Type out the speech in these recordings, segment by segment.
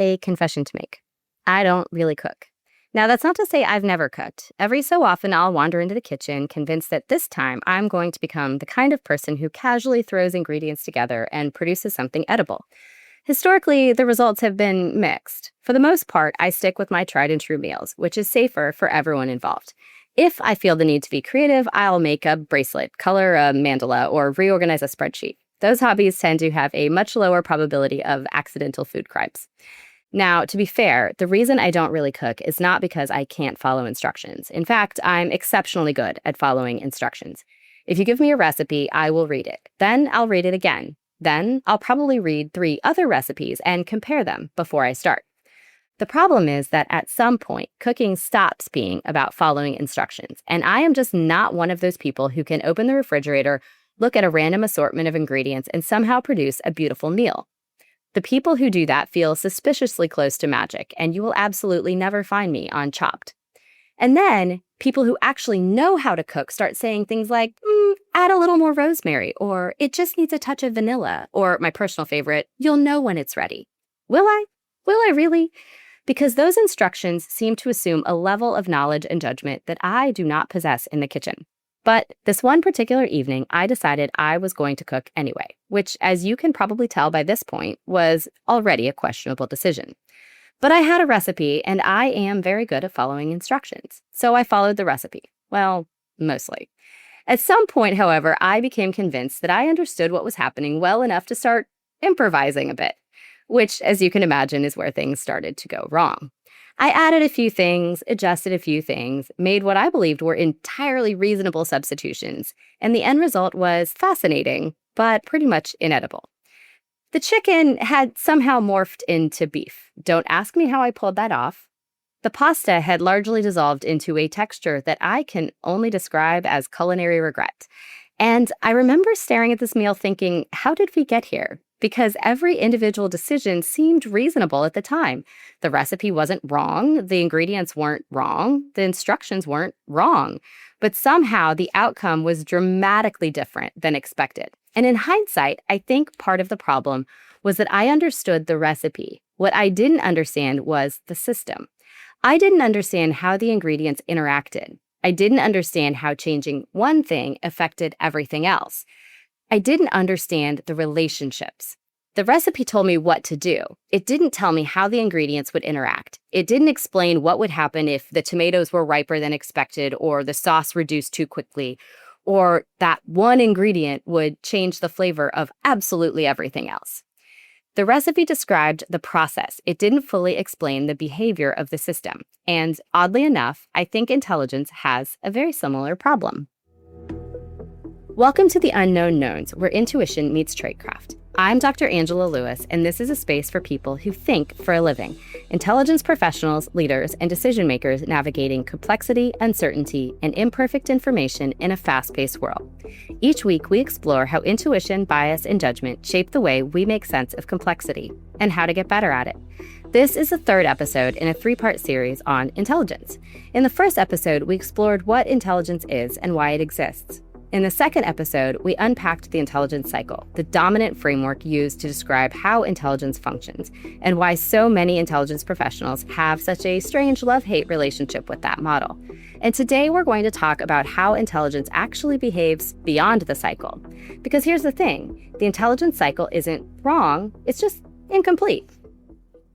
a confession to make. I don't really cook. Now, that's not to say I've never cooked. Every so often, I'll wander into the kitchen, convinced that this time I'm going to become the kind of person who casually throws ingredients together and produces something edible. Historically, the results have been mixed. For the most part, I stick with my tried and true meals, which is safer for everyone involved. If I feel the need to be creative, I'll make a bracelet, color a mandala, or reorganize a spreadsheet. Those hobbies tend to have a much lower probability of accidental food crimes. Now, to be fair, the reason I don't really cook is not because I can't follow instructions. In fact, I'm exceptionally good at following instructions. If you give me a recipe, I will read it. Then I'll read it again. Then I'll probably read 3 other recipes and compare them before I start. The problem is that at some point, cooking stops being about following instructions, and I am just not one of those people who can open the refrigerator, look at a random assortment of ingredients, and somehow produce a beautiful meal. The people who do that feel suspiciously close to magic, and you will absolutely never find me on Chopped. And then, people who actually know how to cook start saying things like, add a little more rosemary, or it just needs a touch of vanilla, or my personal favorite, you'll know when it's ready. Will I? Will I really? Because those instructions seem to assume a level of knowledge and judgment that I do not possess in the kitchen. But this one particular evening, I decided I was going to cook anyway, which, as you can probably tell by this point, was already a questionable decision. But I had a recipe, and I am very good at following instructions, so I followed the recipe. Well, mostly. At some point, however, I became convinced that I understood what was happening well enough to start improvising a bit, which, as you can imagine, is where things started to go wrong. I added a few things, adjusted a few things, made what I believed were entirely reasonable substitutions, and the end result was fascinating, but pretty much inedible. The chicken had somehow morphed into beef. Don't ask me how I pulled that off. The pasta had largely dissolved into a texture that I can only describe as culinary regret. And I remember staring at this meal thinking, how did we get here? Because every individual decision seemed reasonable at the time. The recipe wasn't wrong, the ingredients weren't wrong, the instructions weren't wrong. But somehow the outcome was dramatically different than expected. And in hindsight, I think part of the problem was that I understood the recipe. What I didn't understand was the system. I didn't understand how the ingredients interacted. I didn't understand how changing one thing affected everything else. I didn't understand the relationships. The recipe told me what to do. It didn't tell me how the ingredients would interact. It didn't explain what would happen if the tomatoes were riper than expected, or the sauce reduced too quickly, or that one ingredient would change the flavor of absolutely everything else. The recipe described the process. It didn't fully explain the behavior of the system. And oddly enough, I think intelligence has a very similar problem. Welcome to the Unknown Knowns, where intuition meets tradecraft. I'm Dr. Angela Lewis, and this is a space for people who think for a living. Intelligence professionals, leaders, and decision makers navigating complexity, uncertainty, and imperfect information in a fast-paced world. Each week, we explore how intuition, bias, and judgment shape the way we make sense of complexity and how to get better at it. This is the 3rd episode in a 3-part series on intelligence. In the first episode, we explored what intelligence is and why it exists. In the 2nd episode, we unpacked the intelligence cycle, the dominant framework used to describe how intelligence functions, and why so many intelligence professionals have such a strange love-hate relationship with that model. And today we're going to talk about how intelligence actually behaves beyond the cycle. Because here's the thing, the intelligence cycle isn't wrong, it's just incomplete.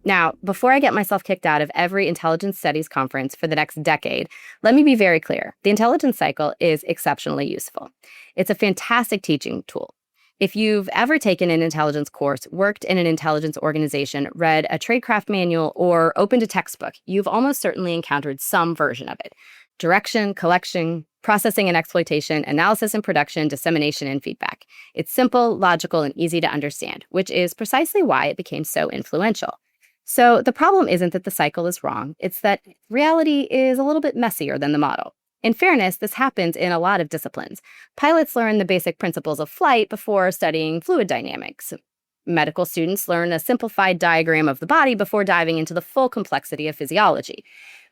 Now, before I get myself kicked out of every intelligence studies conference for the next decade, let me be very clear. The intelligence cycle is exceptionally useful. It's a fantastic teaching tool. If you've ever taken an intelligence course, worked in an intelligence organization, read a tradecraft manual, or opened a textbook, you've almost certainly encountered some version of it. Direction, collection, processing and exploitation, analysis and production, dissemination and feedback. It's simple, logical, and easy to understand, which is precisely why it became so influential. So the problem isn't that the cycle is wrong, it's that reality is a little bit messier than the model. In fairness, this happens in a lot of disciplines. Pilots learn the basic principles of flight before studying fluid dynamics. Medical students learn a simplified diagram of the body before diving into the full complexity of physiology.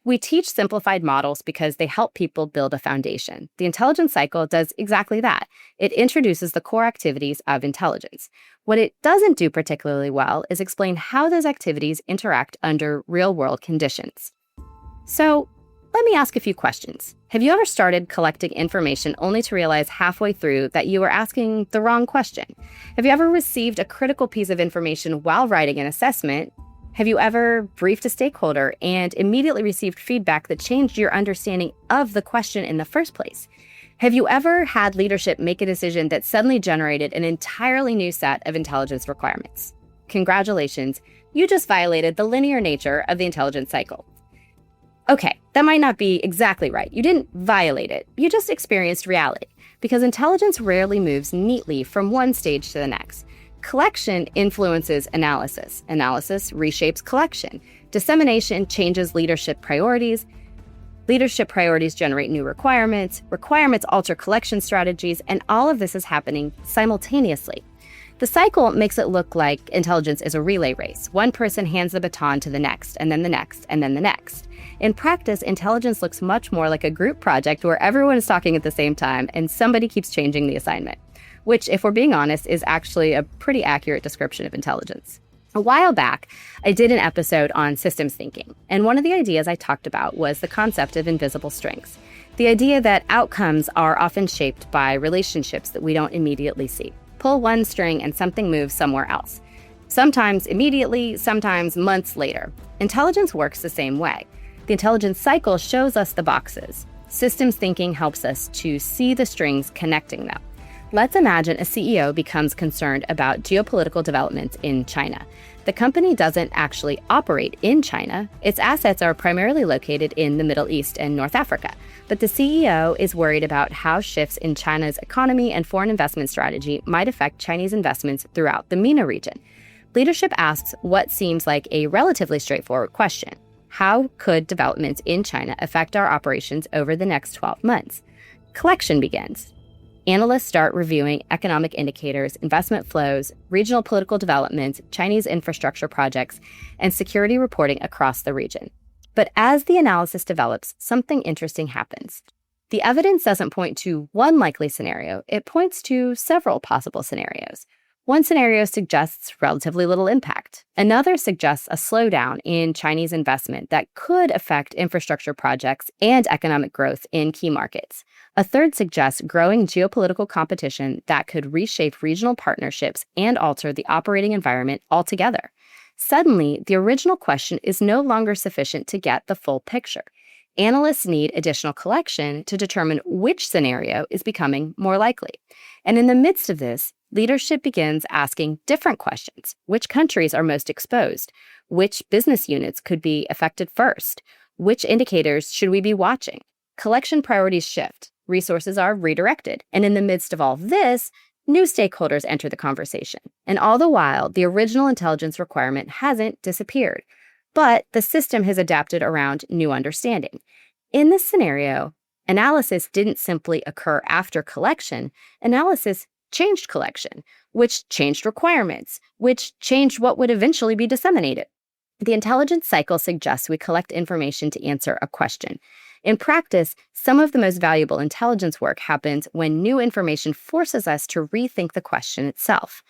We teach simplified models because they help people build a foundation. The intelligence cycle does exactly that. It introduces the core activities of intelligence. What it doesn't do particularly well is explain how those activities interact under real-world conditions. So, let me ask a few questions. Have you ever started collecting information only to realize halfway through that you were asking the wrong question? Have you ever received a critical piece of information while writing an assessment? Have you ever briefed a stakeholder and immediately received feedback that changed your understanding of the question in the first place? Have you ever had leadership make a decision that suddenly generated an entirely new set of intelligence requirements? Congratulations, you just violated the linear nature of the intelligence cycle. Okay, that might not be exactly right. You didn't violate it. You just experienced reality, because intelligence rarely moves neatly from one stage to the next. Collection influences analysis. Analysis reshapes collection. Dissemination changes leadership priorities. Leadership priorities generate new requirements. Requirements alter collection strategies, and all of this is happening simultaneously. The cycle makes it look like intelligence is a relay race. One person hands the baton to the next, and then the next, and then the next. In practice, intelligence looks much more like a group project where everyone is talking at the same time and somebody keeps changing the assignment, which, if we're being honest, is actually a pretty accurate description of intelligence. A while back, I did an episode on systems thinking, and one of the ideas I talked about was the concept of invisible strings. The idea that outcomes are often shaped by relationships that we don't immediately see. Pull one string and something moves somewhere else. Sometimes immediately, sometimes months later. Intelligence works the same way. The intelligence cycle shows us the boxes. Systems thinking helps us to see the strings connecting them. Let's imagine a CEO becomes concerned about geopolitical developments in China. The company doesn't actually operate in China. Its assets are primarily located in the Middle East and North Africa. But the CEO is worried about how shifts in China's economy and foreign investment strategy might affect Chinese investments throughout the MENA region. Leadership asks what seems like a relatively straightforward question. How could developments in China affect our operations over the next 12 months? Collection begins. Analysts start reviewing economic indicators, investment flows, regional political developments, Chinese infrastructure projects, and security reporting across the region. But as the analysis develops, something interesting happens. The evidence doesn't point to one likely scenario, it points to several possible scenarios. One scenario suggests relatively little impact. Another suggests a slowdown in Chinese investment that could affect infrastructure projects and economic growth in key markets. A third suggests growing geopolitical competition that could reshape regional partnerships and alter the operating environment altogether. Suddenly, the original question is no longer sufficient to get the full picture. Analysts need additional collection to determine which scenario is becoming more likely. And in the midst of this, leadership begins asking different questions. Which countries are most exposed? Which business units could be affected first? Which indicators should we be watching? Collection priorities shift. Resources are redirected. And in the midst of all this, new stakeholders enter the conversation. And all the while, the original intelligence requirement hasn't disappeared. But the system has adapted around new understanding. In this scenario, analysis didn't simply occur after collection. Analysis changed collection, which changed requirements, which changed what would eventually be disseminated. The intelligence cycle suggests we collect information to answer a question. In practice, some of the most valuable intelligence work happens when new information forces us to rethink the question itself.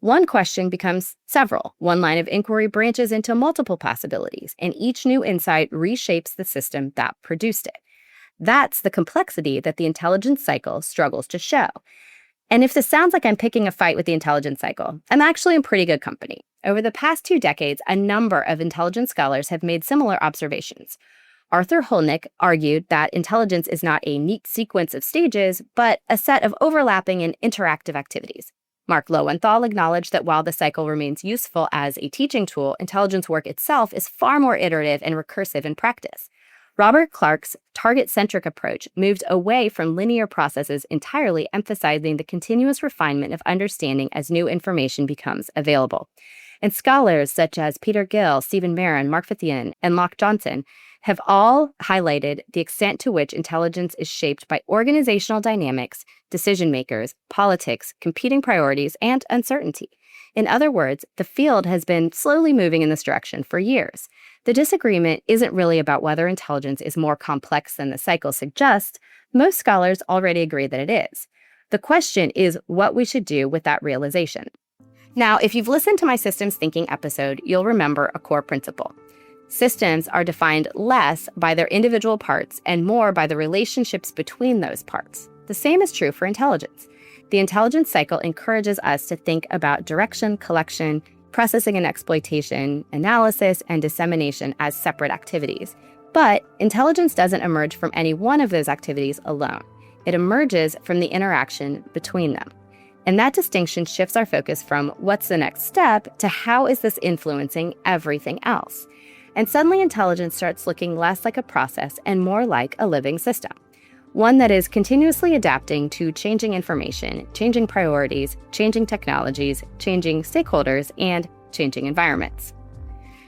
One question becomes several. One line of inquiry branches into multiple possibilities, and each new insight reshapes the system that produced it. That's the complexity that the intelligence cycle struggles to show. And if this sounds like I'm picking a fight with the intelligence cycle, I'm actually in pretty good company. Over the past 2 decades, a number of intelligence scholars have made similar observations. Arthur Holnick argued that intelligence is not a neat sequence of stages, but a set of overlapping and interactive activities. Mark Lowenthal acknowledged that while the cycle remains useful as a teaching tool, intelligence work itself is far more iterative and recursive in practice. Robert Clark's target-centric approach moved away from linear processes entirely, emphasizing the continuous refinement of understanding as new information becomes available. And scholars such as Peter Gill, Stephen Barron, Mark Fithian, and Locke Johnson have all highlighted the extent to which intelligence is shaped by organizational dynamics, decision makers, politics, competing priorities, and uncertainty. In other words, the field has been slowly moving in this direction for years. The disagreement isn't really about whether intelligence is more complex than the cycle suggests. Most scholars already agree that it is. The question is what we should do with that realization. Now, if you've listened to my systems thinking episode, you'll remember a core principle. Systems are defined less by their individual parts and more by the relationships between those parts. The same is true for intelligence. The intelligence cycle encourages us to think about direction, collection, processing and exploitation, analysis, and dissemination as separate activities. But intelligence doesn't emerge from any one of those activities alone. It emerges from the interaction between them. And that distinction shifts our focus from what's the next step to how is this influencing everything else. And suddenly intelligence starts looking less like a process and more like a living system. One that is continuously adapting to changing information, changing priorities, changing technologies, changing stakeholders, and changing environments.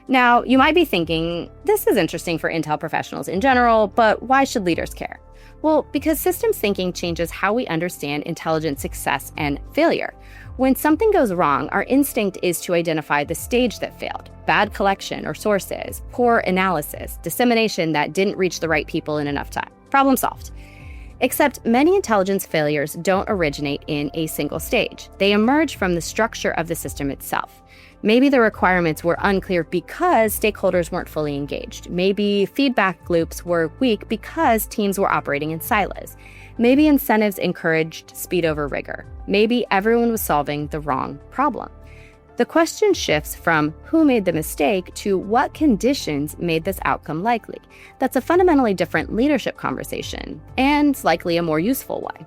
Now, you might be thinking, this is interesting for Intel professionals in general, but why should leaders care? Well, because systems thinking changes how we understand intelligent success and failure. When something goes wrong, our instinct is to identify the stage that failed, bad collection or sources, poor analysis, dissemination that didn't reach the right people in enough time. Problem solved. Except many intelligence failures don't originate in a single stage. They emerge from the structure of the system itself. Maybe the requirements were unclear because stakeholders weren't fully engaged. Maybe feedback loops were weak because teams were operating in silos. Maybe incentives encouraged speed over rigor. Maybe everyone was solving the wrong problem. The question shifts from who made the mistake to what conditions made this outcome likely. That's a fundamentally different leadership conversation, and likely a more useful one.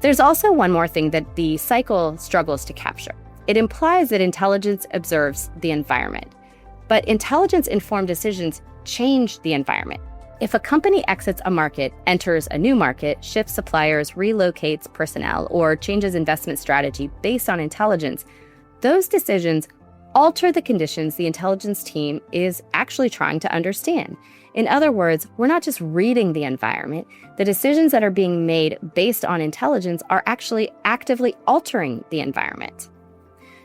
There's also one more thing that the cycle struggles to capture. It implies that intelligence observes the environment, but intelligence-informed decisions change the environment. If a company exits a market, enters a new market, shifts suppliers, relocates personnel, or changes investment strategy based on intelligence, those decisions alter the conditions the intelligence team is actually trying to understand. In other words, we're not just reading the environment. The decisions that are being made based on intelligence are actually actively altering the environment.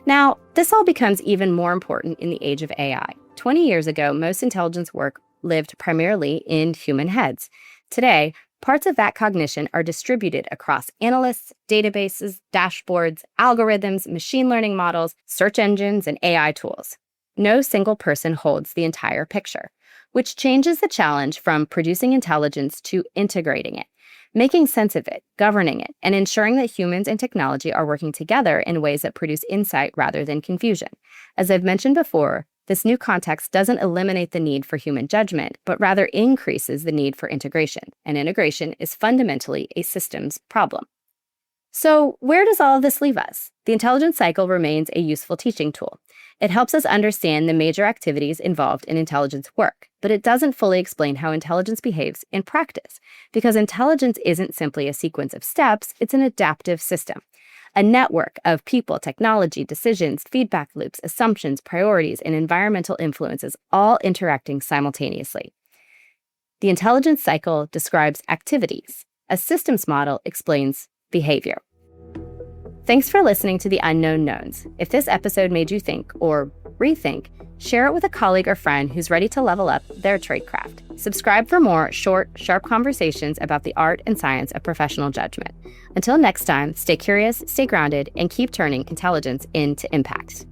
Now, this all becomes even more important in the age of AI. 20 years ago, most intelligence work lived primarily in human heads. Today, parts of that cognition are distributed across analysts, databases, dashboards, algorithms, machine learning models, search engines, and AI tools. No single person holds the entire picture, which changes the challenge from producing intelligence to integrating it, making sense of it, governing it, and ensuring that humans and technology are working together in ways that produce insight rather than confusion. As I've mentioned before, this new context doesn't eliminate the need for human judgment, but rather increases the need for integration. And integration is fundamentally a systems problem. So where does all of this leave us? The intelligence cycle remains a useful teaching tool. It helps us understand the major activities involved in intelligence work, but it doesn't fully explain how intelligence behaves in practice, because intelligence isn't simply a sequence of steps, it's an adaptive system. A network of people, technology, decisions, feedback loops, assumptions, priorities, and environmental influences all interacting simultaneously. The intelligence cycle describes activities. A systems model explains behavior. Thanks for listening to The Unknown Knowns. If this episode made you think or rethink, share it with a colleague or friend who's ready to level up their tradecraft. Subscribe for more short, sharp conversations about the art and science of professional judgment. Until next time, stay curious, stay grounded, and keep turning intelligence into impact.